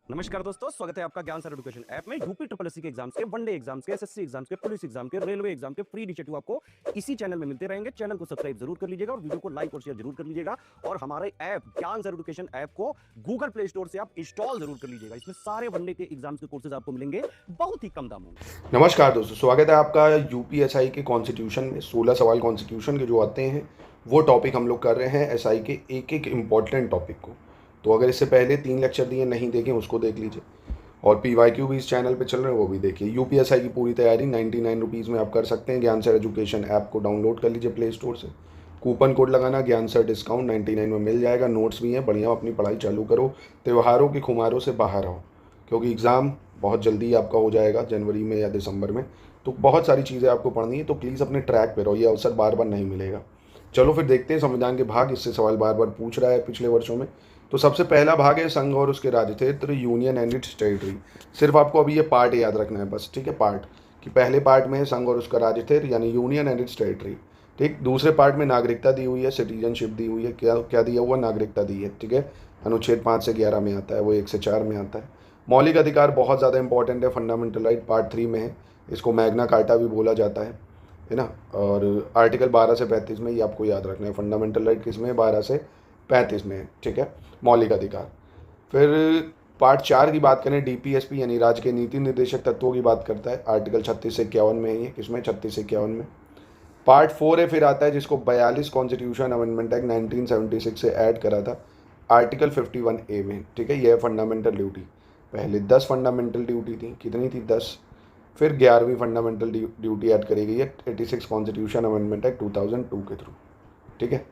नमस्कार दोस्तों, स्वागत है आपका ज्ञान सर एजुकेशन ऐप में। यूपी ट्रिपल एससी के एग्जाम्स के, वनडे एग्जाम्स के, एसएससी एग्जाम्स के, पुलिस एग्जाम के, रेलवे एग्जाम के फ्री इनिशिएटिव आपको इसी चैनल में मिलते रहेंगे। चैनल को सब्सक्राइब जरूर कर लीजिएगा और वीडियो को लाइक और शेयर जरूर कर लीजिएगा। और हमारे ऐप ज्ञान सर एजुकेशन ऐप को गूगल प्ले स्टोर से आप इंस्टॉल जरूर कर लीजिएगा। इसमें सारे वनडे के एग्जाम्स के कोर्सेज आपको मिलेंगे बहुत ही कम दामों में। नमस्कार दोस्तों, स्वागत है आपका यूपीएसआई के कॉन्स्टिट्यूशन में। 16 सवाल कॉन्स्टिट्यूशन के जो आते हैं वो टॉपिक हम लोग कर रहे हैं एसआई के एक एक इम्पॉर्टेंट टॉपिक को। तो अगर इससे पहले 3 लेक्चर दिए नहीं देखें उसको देख लीजिए, और पीवाईक्यू भी इस चैनल पे चल रहे हैं वो भी देखिए। यूपीएसआई की पूरी तैयारी 99 रुपीज़ में आप कर सकते हैं। ज्ञान सर एजुकेशन ऐप को डाउनलोड कर लीजिए प्ले स्टोर से। कूपन कोड लगाना ज्ञान सर डिस्काउंट 99 में मिल जाएगा। नोट्स भी हैं, बढ़िया अपनी पढ़ाई चालू करो। त्योहारों की खुमारों से बाहर आओ, क्योंकि एग्ज़ाम बहुत जल्दी आपका हो जाएगा, जनवरी में या दिसंबर में। तो बहुत सारी चीज़ें आपको पढ़नी है, तो प्लीज़ अपने ट्रैक पे रहो, ये अवसर बार बार नहीं मिलेगा। चलो फिर देखते हैं संविधान के भाग। इससे सवाल बार बार पूछ रहा है पिछले वर्षों में। तो सबसे पहला भाग है संघ और उसके राज्य क्षेत्र, यूनियन एंड इट्स टेरिटरी। सिर्फ आपको अभी ये पार्ट याद रखना है बस, ठीक है। पार्ट कि पहले पार्ट में है संघ और उसका राज्य क्षेत्र यानी यूनियन एंड इट्स टेरिटरी, ठीक। दूसरे पार्ट में नागरिकता दी हुई है, सिटीजनशिप दी हुई है। क्या क्या दिया हुआ? नागरिकता दी है, ठीक है। अनुच्छेद 5 से 11 में आता है, वो 1 से 4 में आता है। मौलिक अधिकार बहुत ज़्यादा इंपॉर्टेंट है, फंडामेंटल राइट पार्ट 3 में है। इसको मैग्ना कार्टा भी बोला जाता है ना। और आर्टिकल 12 से 35 में, ये आपको याद रखना है। फंडामेंटल राइट किस में है? 12 से 35 में है, ठीक है। मौलिक अधिकार। फिर पार्ट 4 की बात करें, डीपीएसपी यानी राज्य के नीति निर्देशक तत्वों की बात करता है। आर्टिकल 36 से 51 में है ये, किसमें? 36 से 51 में। पार्ट 4 है फिर आता है, जिसको 42 कॉन्स्टिट्यूशन अमेंडमेंट एक्ट 1976 से ऐड करा था आर्टिकल 51A में, ठीक है। यह है फंडामेंटल ड्यूटी। पहले 10 फंडामेंटल ड्यूटी थी, कितनी थी? 10। फिर 11वीं फंडामेंटल ड्यूटी ऐड करी गई है 86 कॉन्स्टिट्यूशन अमेंडमेंट एक्ट 2002 के थ्रू, ठीक है।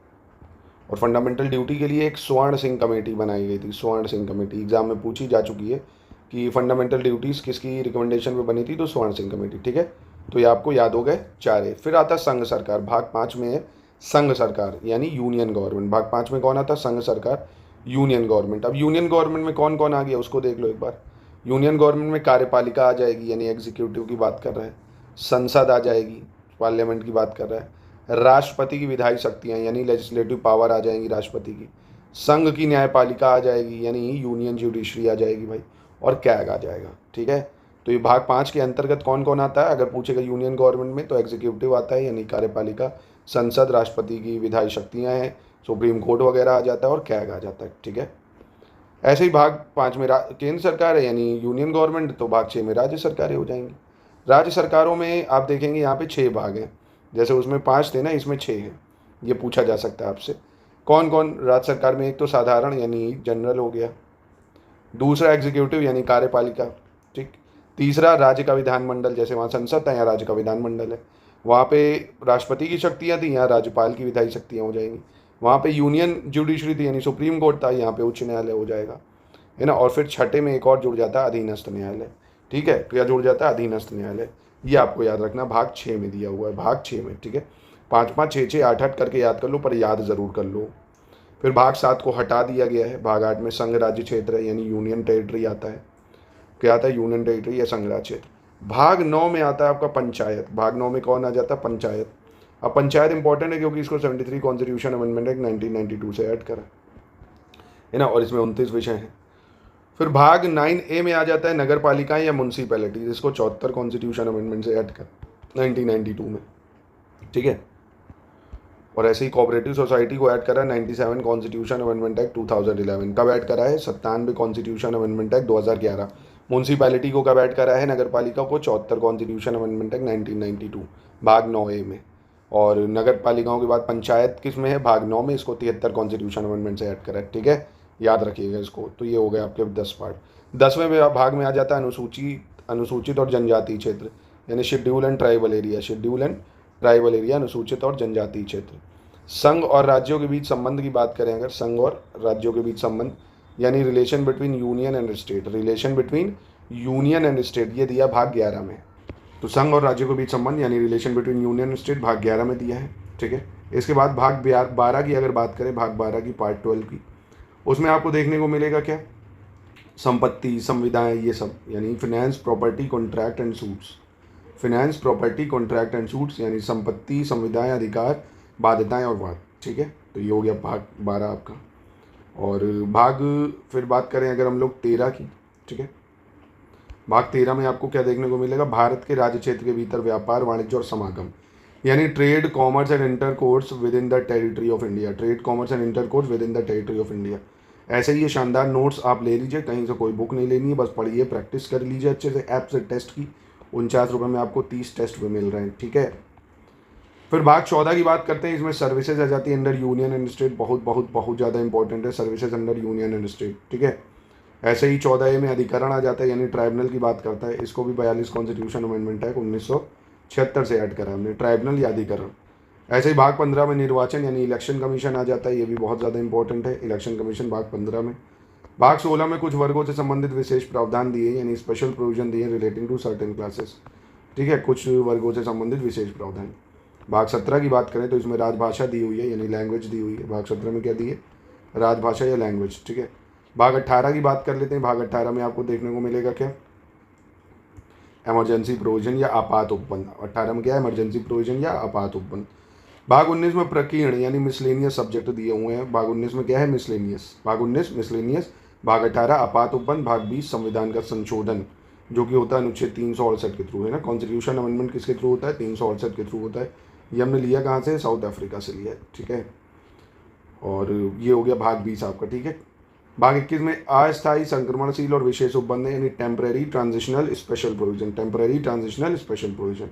और फंडामेंटल ड्यूटी के लिए एक स्वर्ण सिंह कमेटी बनाई गई थी। स्वर्ण सिंह कमेटी एग्जाम में पूछी जा चुकी है कि फंडामेंटल ड्यूटीज़ किसकी रिकमेंडेशन पे बनी थी, तो स्वर्ण सिंह कमेटी, ठीक है। तो ये आपको याद हो गए चारे। फिर आता संघ सरकार, भाग 5 में है संघ सरकार यानी यूनियन गवर्नमेंट। भाग 5 में कौन आता? संघ सरकार, यूनियन गवर्नमेंट। अब यूनियन गवर्नमेंट में कौन कौन आ गया उसको देख लो एक बार। यूनियन गवर्नमेंट में कार्यपालिका आ जाएगी यानी एग्जीक्यूटिव की बात कर रहा है। संसद आ जाएगी, पार्लियामेंट की बात कर रहा है। राष्ट्रपति की विधायी शक्तियाँ यानी लेजिस्लेटिव पावर आ जाएंगी राष्ट्रपति की। संघ की न्यायपालिका आ जाएगी यानी यूनियन जुडिशरी आ जाएगी भाई। और कैग आ जाएगा, ठीक है। तो ये भाग 5 के अंतर्गत कौन कौन आता है? अगर पूछेगा यूनियन गवर्नमेंट में तो एग्जीक्यूटिव आता है यानी कार्यपालिका, संसद, राष्ट्रपति की विधायी शक्तियाँ हैं, सुप्रीम कोर्ट वगैरह आ जाता है, और कैग आ जाता है, ठीक है। ऐसे ही भाग 5 में केंद्र सरकार है यानी यूनियन गवर्नमेंट, तो भाग 6 में राज्य सरकारें हो जाएंगी। राज्य सरकारों में आप देखेंगे यहाँ पे 6 भाग हैं। जैसे उसमें 5 थे ना, इसमें 6 है। ये पूछा जा सकता है आपसे कौन कौन राज्य सरकार में। एक तो साधारण यानी जनरल हो गया, दूसरा एग्जीक्यूटिव यानी कार्यपालिका, ठीक। तीसरा राज्य का विधानमंडल, जैसे वहाँ संसद था यहाँ राज्य का विधानमंडल है। वहाँ पे राष्ट्रपति की शक्तियाँ थी, यहाँ राज्यपाल की विधायी शक्तियाँ हो जाएंगी। वहाँ पे यूनियन जुडिशरी थी यानी सुप्रीम कोर्ट था, यहाँ पे उच्च न्यायालय हो जाएगा, है ना। और फिर छठे में एक और जुड़ जाता है अधीनस्थ न्यायालय, ठीक है। क्या जुड़ जाता है? अधीनस्थ न्यायालय। ये आपको याद रखना, भाग 6 में दिया हुआ है, भाग 6 में, ठीक है। 5 5 6 6 8 8 करके याद कर लो, पर याद ज़रूर कर लो। फिर भाग 7 को हटा दिया गया है। भाग 8 में संघ राज्य क्षेत्र है यानी यूनियन टेरिटरी आता है। क्या आता है? यूनियन टेरिटरी या संघ राज्य क्षेत्र। भाग 9 में आता है आपका पंचायत। भाग 9 में कौन आ जाता है? पंचायत। अब पंचायत इंपॉर्टेंट है क्योंकि इसको 73 कॉन्स्टिट्यूशन अमेंडमेंट एक्ट 1992 से ऐड करा है ना, और इसमें 29 विषय हैं। फिर भाग 9A में आ जाता है नगर पालिकाएं या म्यूनसिपैलिटी, जिसको 74 कॉन्स्टिट्यूशन अमेंडमेंट से ऐड कर 1992 में, ठीक है। और ऐसे ही कोऑपरेटिव सोसाइटी को ऐड करा 97 कॉन्स्टिट्यूशन अमेंडमेंट एक्ट 2011। कब ऐड करा है? 97 कॉन्स्टिट्यूशन अमेंडमेंट एक्ट 2011। म्यूनसिपैलिटी को कब ऐड करा है? नगर पालिका को 74 कॉन्स्टिट्यूशन अमेंडमेंट एक्ट 1992 भाग 9A में। और नगर पालिकाओं के बाद पंचायत किस में है? भाग 9 में। इसको 73 कॉन्स्टिट्यूशन अमेंडमेंट से ऐड करा है, ठीक है। याद रखिएगा इसको। तो ये हो गए आपके 10 पार्ट। 10वें भाग में आ जाता है अनुसूचित और जनजातीय क्षेत्र यानी schedule and tribal area. Schedule and tribal area, अनुसूचित और जनजातीय क्षेत्र। संघ और राज्यों के बीच संबंध की बात करें अगर, संघ और राज्यों के बीच संबंध यानी relation between union and state. Relation between union and state ये दिया भाग 11 में। तो संघ और राज्यों के बीच संबंध यानी relation between union and state भाग 11 में दिया है, ठीक है। इसके बाद भाग 12 की अगर बात करें, भाग 12 की पार्ट 12 की, उसमें आपको देखने को मिलेगा क्या? संपत्ति, संविदाएं, ये सब यानी finance, property, contract and suits. Finance, property, contract and suits यानी संपत्ति, संविदाएं, अधिकार, बाध्यताएं और वाद, ठीक है। तो ये हो गया भाग 12 आपका। और भाग फिर बात करें अगर हम लोग 13 की, ठीक है। भाग 13 में आपको क्या देखने को मिलेगा, भारत के राज्य क्षेत्र के भीतर व्यापार वाणिज्य और समागम, यानी trade commerce and intercourse with in the territory of India, trade commerce and intercourse with in the territory of India. ऐसे ही ये शानदार नोट्स आप ले लीजिए, कहीं से कोई बुक नहीं लेनी है, बस पढ़िए, प्रैक्टिस कर लीजिए अच्छे से ऐप से टेस्ट की। 49 रुपये में आपको 30 टेस्ट भी मिल रहे हैं, ठीक है। फिर भाग 14 की बात करते हैं, इसमें सर्विसेज आ जाती है अंडर यूनियन एंड स्टेट, बहुत बहुत बहुत ज़्यादा इंपॉर्टेंट है services under union and state, ठीक है। ऐसे ही 14A में अधिकरण आ जाता है, यानी ट्राइब्यूनल की बात करता है, इसको भी 42 कॉन्स्टिट्यूशन अमेंडमेंट एक्ट 1976 से ऐड करा हमने, ट्राइब्यूनल या अधिकरण। ऐसे ही भाग 15 में निर्वाचन यानी इलेक्शन कमीशन आ जाता है, ये भी बहुत ज़्यादा इंपॉर्टेंट है, इलेक्शन कमीशन भाग 15 में। भाग 16 में कुछ वर्गों से संबंधित विशेष प्रावधान दिए, यानी स्पेशल प्रोविजन दिए रिलेटिंग टू सर्टेन क्लासेस, ठीक है, कुछ वर्गों से संबंधित विशेष प्रावधान। भाग 17 की बात करें तो इसमें राजभाषा दी हुई है, यानी लैंग्वेज दी हुई है। भाग 17 में क्या दी है, राजभाषा या लैंग्वेज, ठीक है। भाग 18 की बात कर लेते हैं, भाग 18 में आपको देखने को मिलेगा क्या, इमरजेंसी प्रोविजन या आपात उपबंध। 18 में क्या है, इमरजेंसी प्रोविजन या आपात उपबंध। भाग 19 में प्रकीर्ण यानी मिसलेनियस सब्जेक्ट दिए हुए हैं, भाग 19 में क्या है, मिसलेनियस, भाग 19 मिसलेनियस, भाग 18 आपात उपबंध, भाग 20 संविधान का संशोधन जो कि होता है अनुच्छेद 368 के थ्रू, है ना। कॉन्स्टिट्यूशन अमेंडमेंट किसके थ्रू होता है, 368 के थ्रू होता है। ये हमने लिया कहाँ से, साउथ अफ्रीका से लिया है, ठीक है। और ये हो गया भाग 20 आपका, ठीक है। भाग 21 में अस्थायी संक्रमणशील और विशेष उपबंध यानी temporary transitional special provision, temporary transitional special provision.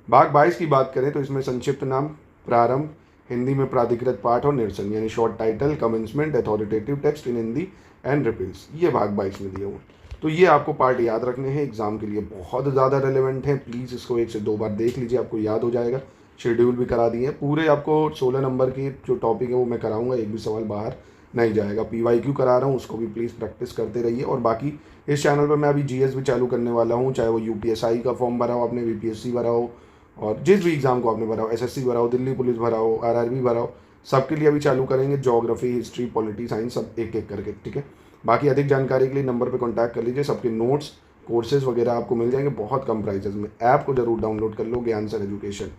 भाग 22 की बात करें तो इसमें संक्षिप्त नाम, प्रारंभ, हिंदी में प्राधिकृत पाठ और निरसन यानी short title, commencement, authoritative text in Hindi and repeals, ये भाग 22 में दिए हुए। तो ये आपको पार्ट याद रखने हैं, एग्जाम के लिए बहुत ज़्यादा रेलेवेंट है, प्लीज़ इसको 1 से 2 बार देख लीजिए, आपको याद हो जाएगा। शेड्यूल भी करा दिए पूरे, आपको 16 नंबर की जो टॉपिक है वो मैं कराऊंगा, एक भी सवाल बाहर नहीं जाएगा। PYQ करा रहा हूँ, उसको भी प्लीज़ प्रैक्टिस करते रहिए। और बाकी इस चैनल पर मैं अभी GS भी चालू करने वाला हूँ, चाहे वो UPSI का फॉर्म भरा हो आपने, VPSC भरा हो, और जिस भी एग्ज़ाम को आपने भरा हो, SSC भरा हो, दिल्ली पुलिस भरा हो, RRB भरा हो, सबके लिए अभी चालू करेंगे। ज्योग्राफी, हिस्ट्री, पॉलिटी, साइंस सब एक एक करके, ठीक है। बाकी अधिक जानकारी के लिए नंबर पर कॉन्टैक्ट कर लीजिए, सबके नोट्स, कोर्सेज वगैरह आपको मिल जाएंगे बहुत कम प्राइसेस में। ऐप को जरूर डाउनलोड कर लो, ज्ञान सर एजुकेशन।